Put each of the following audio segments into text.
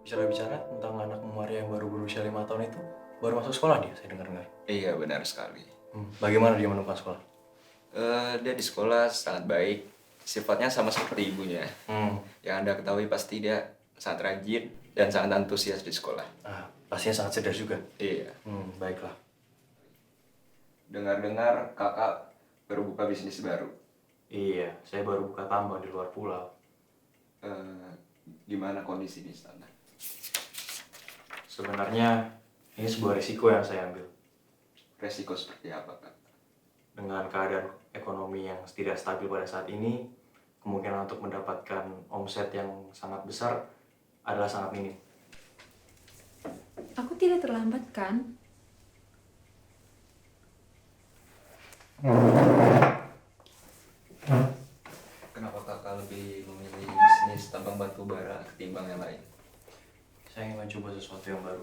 Bicara-bicara tentang anak Maria yang baru berusia 5 tahun itu, baru masuk sekolah dia, saya dengar-dengar. Iya, benar sekali. Bagaimana dia menemukan sekolah? Dia di sekolah sangat baik. Sifatnya sama seperti ibunya. Yang Anda ketahui pasti dia sangat rajin dan sangat antusias di sekolah. Pastinya sangat cerdas juga. Iya. Baiklah. Dengar-dengar kakak baru buka bisnis baru. Iya, saya baru buka tambang di luar pulau. Gimana kondisi di sana? Sebenarnya ini sebuah risiko yang saya ambil. Resiko seperti apa, Kak? Dengan keadaan ekonomi yang tidak stabil pada saat ini, kemungkinan untuk mendapatkan omset yang sangat besar adalah sangat minim. Aku tidak terlambat, kan? Kenapa kakak lebih memilih bisnis tambang batu bara ketimbang yang lain? Saya ingin mencoba sesuatu yang baru.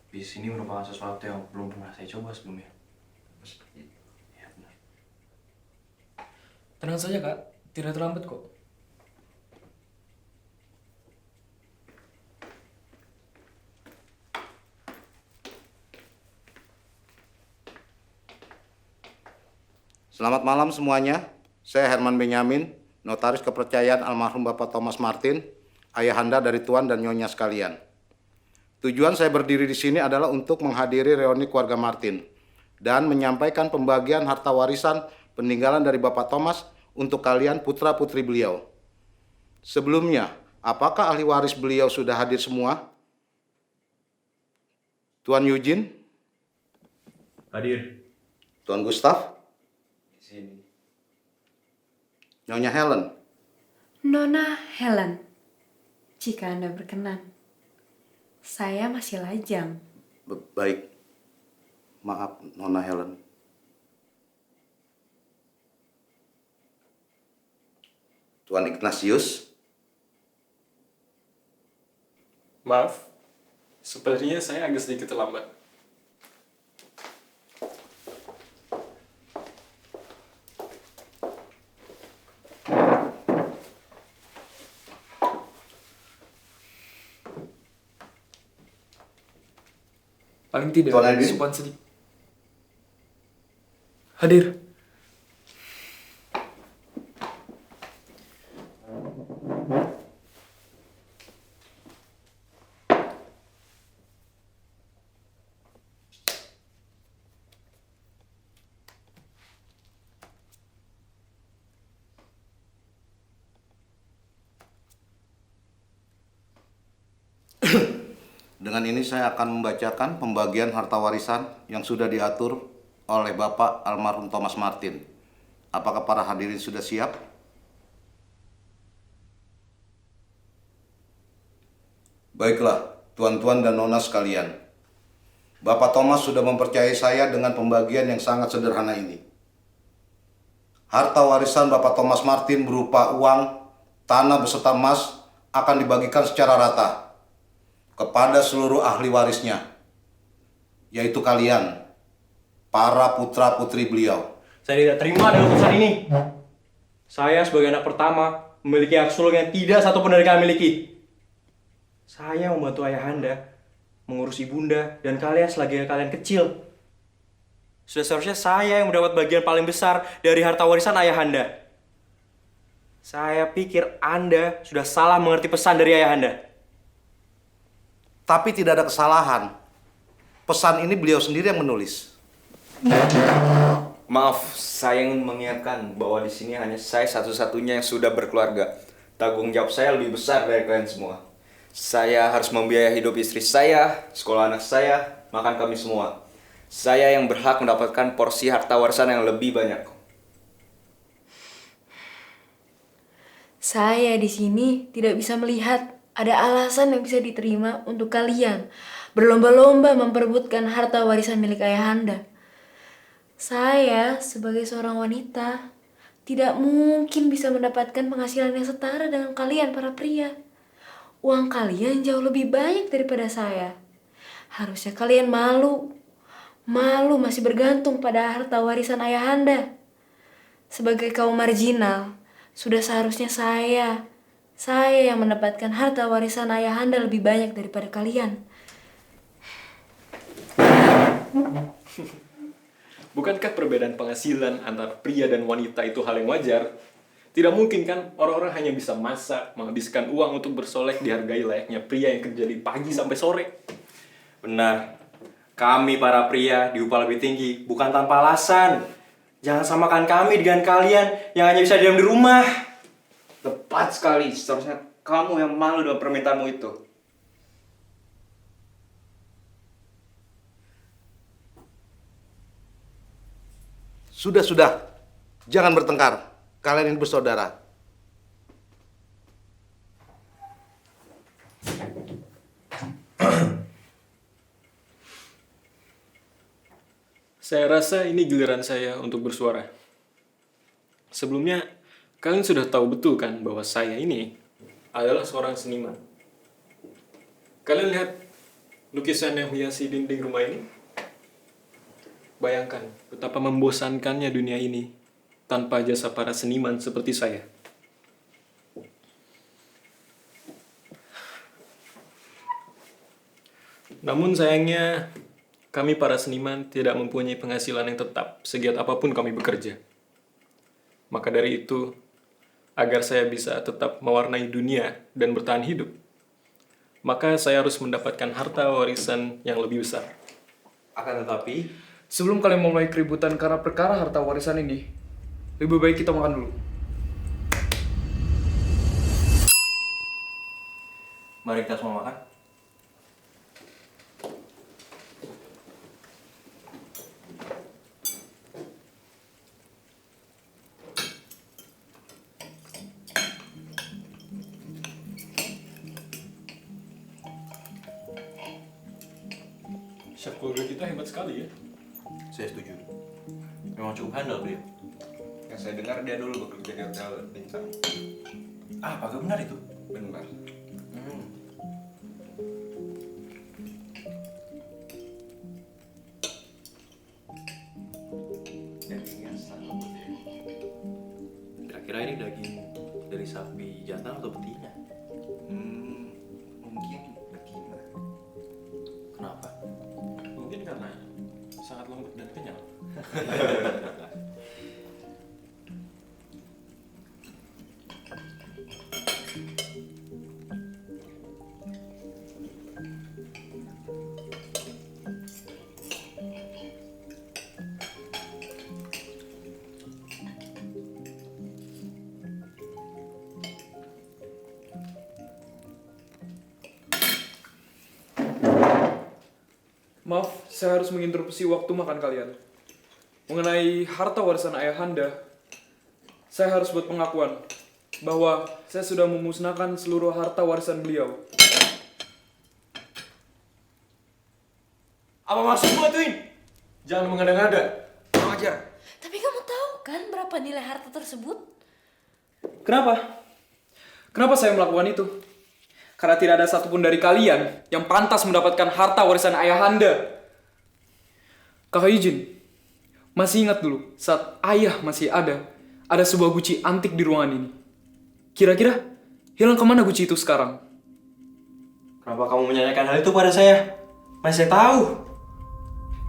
Bisnis ini merupakan sesuatu yang belum pernah saya coba sebelumnya. Seperti itu. Ya, benar. Tenang saja, Kak. Tidak terlambat kok. Selamat malam semuanya. Saya Herman Benyamin, notaris kepercayaan almarhum Bapak Thomas Martin, ayahanda dari Tuan dan Nyonya sekalian. Tujuan saya berdiri di sini adalah untuk menghadiri reuni keluarga Martin dan menyampaikan pembagian harta warisan peninggalan dari Bapak Thomas untuk kalian putra-putri beliau. Sebelumnya, apakah ahli waris beliau sudah hadir semua? Tuan Eugene? Hadir. Tuan Gustav? Di sini. Nyonya Helen? Nona Helen, jika Anda berkenan. Saya masih lajang. Baik. Maaf, Nona Helen. Tuan Ignatius? Maaf, sepertinya saya agak sedikit terlambat. Paling tidak, Tuan Edwin? sopan sedikit. Hadir. Dengan ini saya akan membacakan pembagian harta warisan yang sudah diatur oleh Bapak almarhum Thomas Martin. Apakah para hadirin sudah siap? Baiklah, tuan-tuan dan nona sekalian. Bapak Thomas sudah mempercayai saya dengan pembagian yang sangat sederhana ini. Harta warisan Bapak Thomas Martin berupa uang, tanah beserta emas akan dibagikan secara rata kepada seluruh ahli warisnya, yaitu kalian, para putra-putri beliau. Saya tidak terima dengan keputusan ini. Saya sebagai anak pertama memiliki hak sulung yang tidak satu pun dari kalian miliki. Saya membantu ayahanda mengurus ibunda dan kalian selagi kalian kecil. Sudah seharusnya saya yang mendapat bagian paling besar dari harta warisan ayahanda. Saya pikir Anda sudah salah mengerti pesan dari ayahanda. Tapi tidak ada kesalahan. Pesan ini beliau sendiri yang menulis. Maaf, saya ingin mengingatkan bahwa di sini hanya saya satu-satunya yang sudah berkeluarga. Tanggung jawab saya lebih besar dari kalian semua. Saya harus membiayai hidup istri saya, sekolah anak saya, makan kami semua. Saya yang berhak mendapatkan porsi harta warisan yang lebih banyak. Saya di sini tidak bisa melihat ada alasan yang bisa diterima untuk kalian berlomba-lomba memperebutkan harta warisan milik ayahanda. Saya sebagai seorang wanita tidak mungkin bisa mendapatkan penghasilan yang setara dengan kalian para pria. Uang kalian jauh lebih banyak daripada saya. Harusnya kalian malu. Malu masih bergantung pada harta warisan ayahanda. Sebagai kaum marginal, sudah seharusnya saya yang mendapatkan harta warisan ayahanda lebih banyak daripada kalian. Bukankah perbedaan penghasilan antara pria dan wanita itu hal yang wajar? Tidak mungkin kan orang-orang hanya bisa masak, menghabiskan uang untuk bersolek dihargai layaknya pria yang kerja dari pagi sampai sore. Benar. Kami para pria diupah lebih tinggi, bukan tanpa alasan. Jangan samakan kami dengan kalian yang hanya bisa diam di rumah. Tepat sekali, seharusnya kamu yang malu dengan permintaanmu itu. Sudah. Jangan bertengkar. Kalian ini bersaudara. Saya rasa ini giliran saya untuk bersuara. Sebelumnya, kalian sudah tahu betul kan bahwa saya ini adalah seorang seniman. Kalian lihat lukisan yang hiasi dinding rumah ini? Bayangkan betapa membosankannya dunia ini tanpa jasa para seniman seperti saya. Namun sayangnya, kami para seniman tidak mempunyai penghasilan yang tetap segiat apapun kami bekerja. Maka dari itu, agar saya bisa tetap mewarnai dunia dan bertahan hidup, maka saya harus mendapatkan harta warisan yang lebih besar. Akan tetapi, Sebelum kalian memulai keributan karena perkara harta warisan ini, lebih baik kita makan dulu. mari kita semua makan. Chef keluarga kita hebat sekali ya. Saya setuju. Memang cukup handal beliau. Yang saya dengar dia dulu bekerja di hotel bintang. Ah, apakah benar itu? Benar. Dagingnya sangat lembut ya. Kira-kira ini daging dari sapi jantan atau betina? Mungkin betina. Kenapa? Mungkin karena sangat lembut dan kenyal. Maaf, saya harus menginterupsi waktu makan kalian. Mengenai harta warisan ayahanda, saya harus buat pengakuan bahwa saya sudah memusnahkan seluruh harta warisan beliau. Apa maksudmu, Twin? Jangan mengada-ngada. Kurang ajar. Tapi kamu tahu kan berapa nilai harta tersebut? Kenapa? Kenapa saya melakukan itu? Karena tidak ada satupun dari kalian yang pantas mendapatkan harta warisan ayahanda. Kakak Eugene, masih ingat dulu saat ayah masih ada sebuah guci antik di ruangan ini. Kira-kira hilang kemana guci itu sekarang? Kenapa kamu menanyakan hal itu pada saya? Mana saya tahu.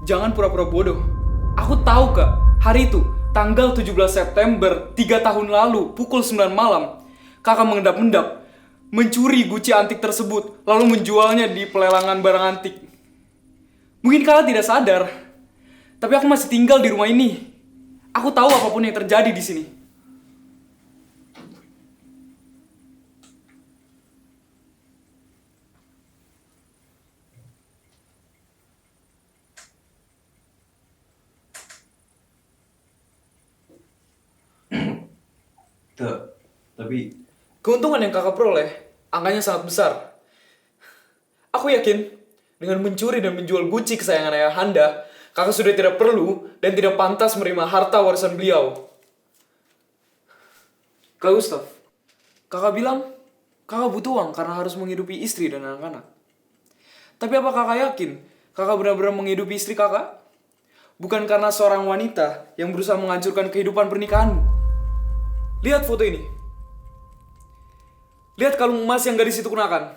Jangan pura-pura bodoh. Aku tahu kak, hari itu tanggal 17 September 3 tahun lalu pukul 9 malam, kakak mengendap-endap mencuri Gucci antik tersebut lalu menjualnya di pelelangan barang antik. Mungkin kakak tidak sadar, tapi aku masih tinggal di rumah ini. Aku tahu apapun yang terjadi di sini. Tapi Keuntungan yang kakak peroleh, angkanya sangat besar. Aku yakin, dengan mencuri dan menjual Gucci kesayangan ayahanda, kakak sudah tidak perlu dan tidak pantas menerima harta warisan beliau. Kak Gustaf, kakak bilang kakak butuh uang karena harus menghidupi istri dan anak-anak. Tapi apa kakak yakin kakak benar-benar menghidupi istri kakak? Bukan karena seorang wanita yang berusaha menghancurkan kehidupan pernikahanmu. Lihat foto ini. Lihat kalung emas yang gadis itu kenakan.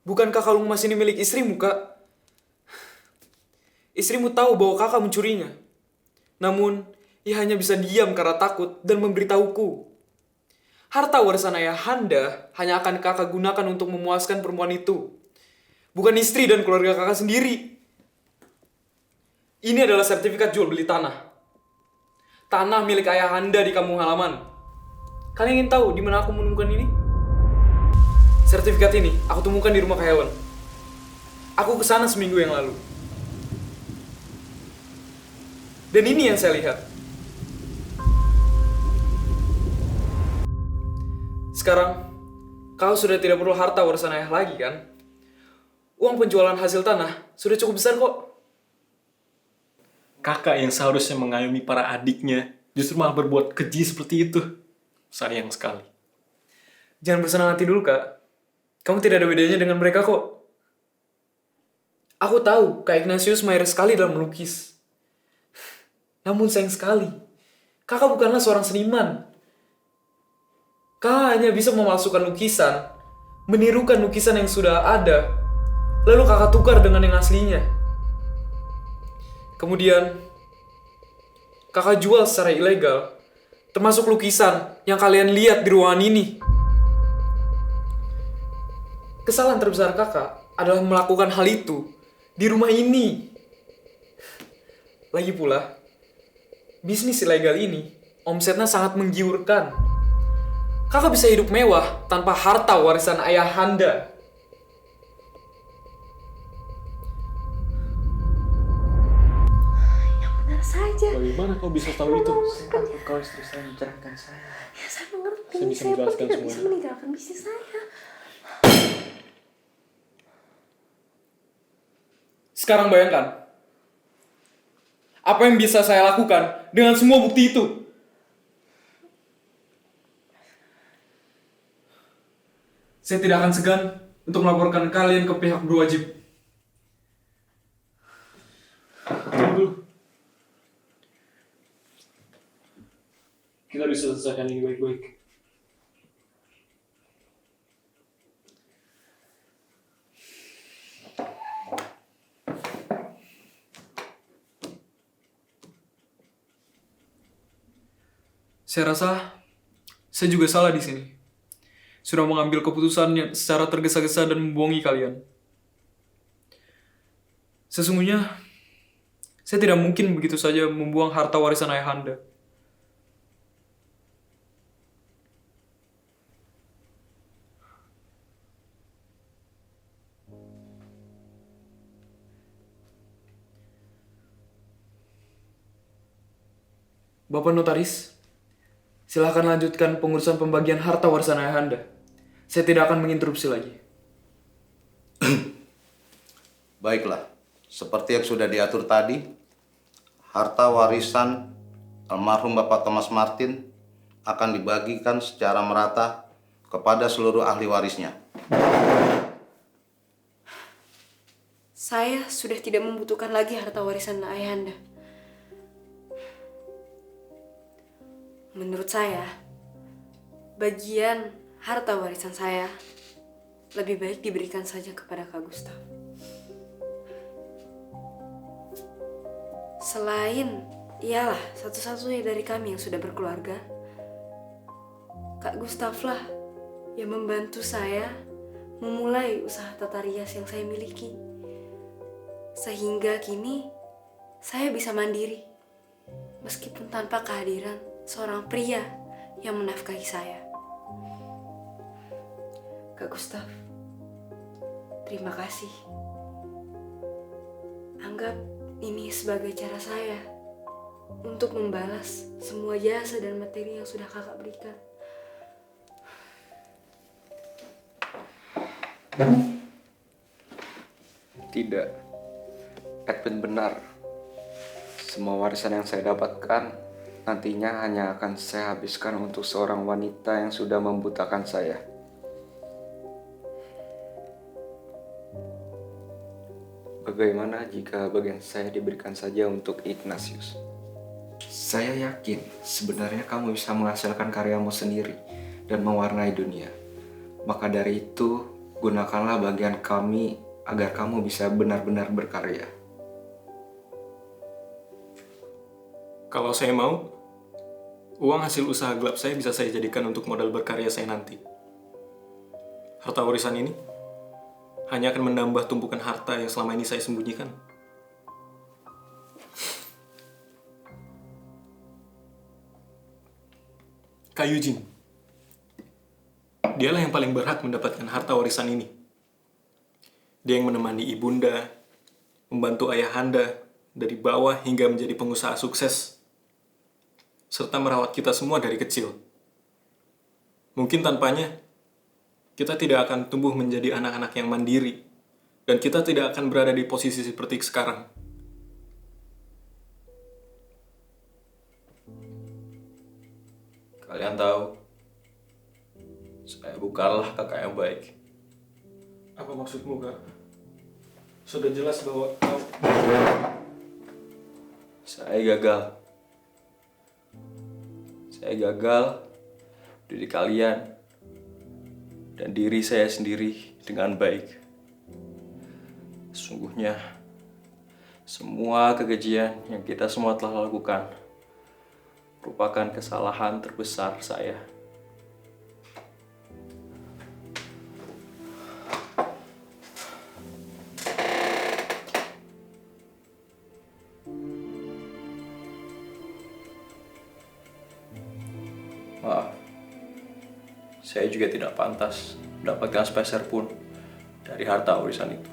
Bukankah kalung emas ini milik istrimu, Kak? Istrimu tahu bahwa kakak mencurinya. Namun, ia hanya bisa diam karena takut dan memberitahuku. Harta warisan ayahanda hanya akan kakak gunakan untuk memuaskan perempuan itu. Bukan istri dan keluarga kakak sendiri. Ini adalah sertifikat jual beli tanah. Tanah milik ayahanda di kampung halaman. Kalian ingin tahu di mana aku menemukan ini? Sertifikat ini aku temukan di rumah Kak Hewan. Aku kesana seminggu yang lalu. Dan ini yang saya lihat. Sekarang, kau sudah tidak perlu harta warisan ayah lagi kan? Uang penjualan hasil tanah sudah cukup besar kok. Kakak yang seharusnya mengayomi para adiknya justru malah berbuat keji seperti itu. Sayang sekali. Jangan bersenang hati dulu, Kak. Kamu tidak ada bedanya dengan mereka kok. Aku tahu Kak Ignatius mahir sekali dalam melukis. Namun sayang sekali, kakak bukanlah seorang seniman. Kakak hanya bisa memalsukan lukisan, menirukan lukisan yang sudah ada, lalu kakak tukar dengan yang aslinya. Kemudian, kakak jual secara ilegal, termasuk lukisan yang kalian lihat di ruangan ini. Kesalahan terbesar kakak adalah melakukan hal itu di rumah ini. Lagi pula, bisnis ilegal ini omsetnya sangat menggiurkan. Kakak bisa hidup mewah tanpa harta warisan ayahanda. Benar saja. Bagaimana kau bisa tahu itu? kau istri saya mencerahkan saya. Ya, saya mengerti. Saya bisa Saya pun menjelaskan tidak semuanya. bisa meninggalkan bisnis saya. Sekarang bayangkan, apa yang bisa saya lakukan dengan semua bukti itu? Saya tidak akan segan untuk melaporkan kalian ke pihak berwajib. Tunggu. Kita bisa selesaikan ini baik-baik. Saya rasa saya juga salah di sini. Sudah mengambil keputusan yang secara tergesa-gesa dan membohongi kalian. Sesungguhnya, saya tidak mungkin begitu saja membuang harta warisan ayahanda. Bapak Notaris, silakan lanjutkan pengurusan pembagian harta warisan ayahanda. Saya tidak akan menginterupsi lagi. Baiklah, seperti yang sudah diatur tadi, harta warisan almarhum Bapak Thomas Martin akan dibagikan secara merata kepada seluruh ahli warisnya. Saya sudah tidak membutuhkan lagi harta warisan ayahanda. Menurut saya, bagian harta warisan saya lebih baik diberikan saja kepada Kak Gustaf. Selain Ialah satu-satunya dari kami yang sudah berkeluarga. Kak Gustaf lah yang membantu saya memulai usaha tata rias yang saya miliki. Sehingga kini saya bisa mandiri meskipun tanpa kehadiran seorang pria yang menafkahi saya. Kak Gustaf, terima kasih. Anggap ini sebagai cara saya untuk membalas semua jasa dan materi yang sudah kakak berikan. Tidak, Edwin benar. Semua warisan yang saya dapatkan nantinya hanya akan saya habiskan untuk seorang wanita yang sudah membutakan saya. Bagaimana jika bagian saya diberikan saja untuk Ignatius? Saya yakin sebenarnya kamu bisa menghasilkan karyamu sendiri dan mewarnai dunia. Maka dari itu, gunakanlah bagian kami agar kamu bisa benar-benar berkarya. Kalau saya mau, uang hasil usaha gelap saya bisa saya jadikan untuk modal berkarya saya nanti. Harta warisan ini hanya akan menambah tumpukan harta yang selama ini saya sembunyikan. Kak Eugene, dialah yang paling berhak mendapatkan harta warisan ini. Dia yang menemani ibunda, membantu ayahanda dari bawah hingga menjadi pengusaha sukses, serta merawat kita semua dari kecil. Mungkin tanpanya, kita tidak akan tumbuh menjadi anak-anak yang mandiri, dan kita tidak akan berada di posisi seperti sekarang. Kalian tahu, saya bukanlah kakak yang baik. Apa maksudmu, Kak? Sudah jelas bahwa kau... Saya gagal. Saya gagal didik kalian dan diri saya sendiri dengan baik. Sesungguhnya, semua kekejian yang kita semua telah lakukan merupakan kesalahan terbesar saya. Maaf, saya juga tidak pantas mendapatkan sepeser pun dari harta warisan itu.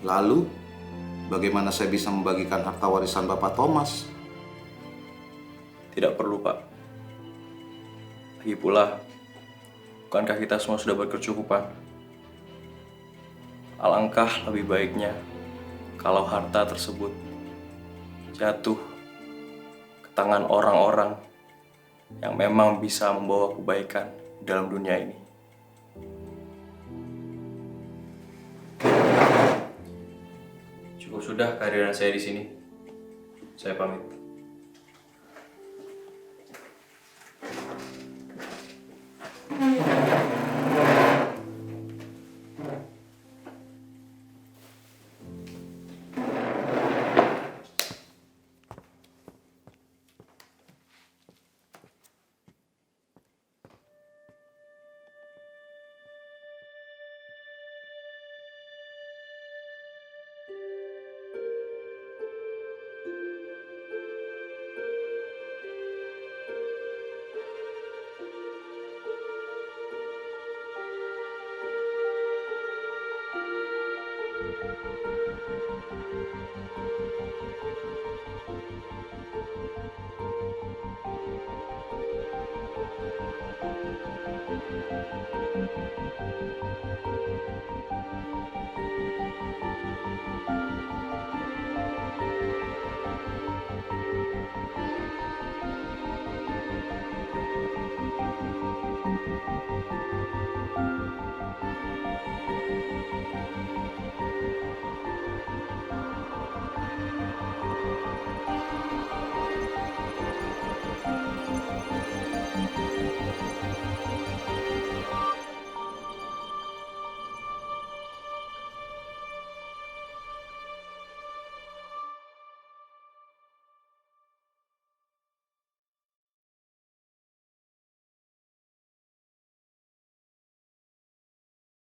Lalu, bagaimana saya bisa membagikan harta warisan Bapak Thomas? Tidak perlu, Pak. Lagi pula, bukankah kita semua sudah berkecukupan? Alangkah lebih baiknya kalau harta tersebut jatuh ke tangan orang-orang yang memang bisa membawa kebaikan dalam dunia ini. Cukup sudah kehadiran saya di sini. Saya pamit.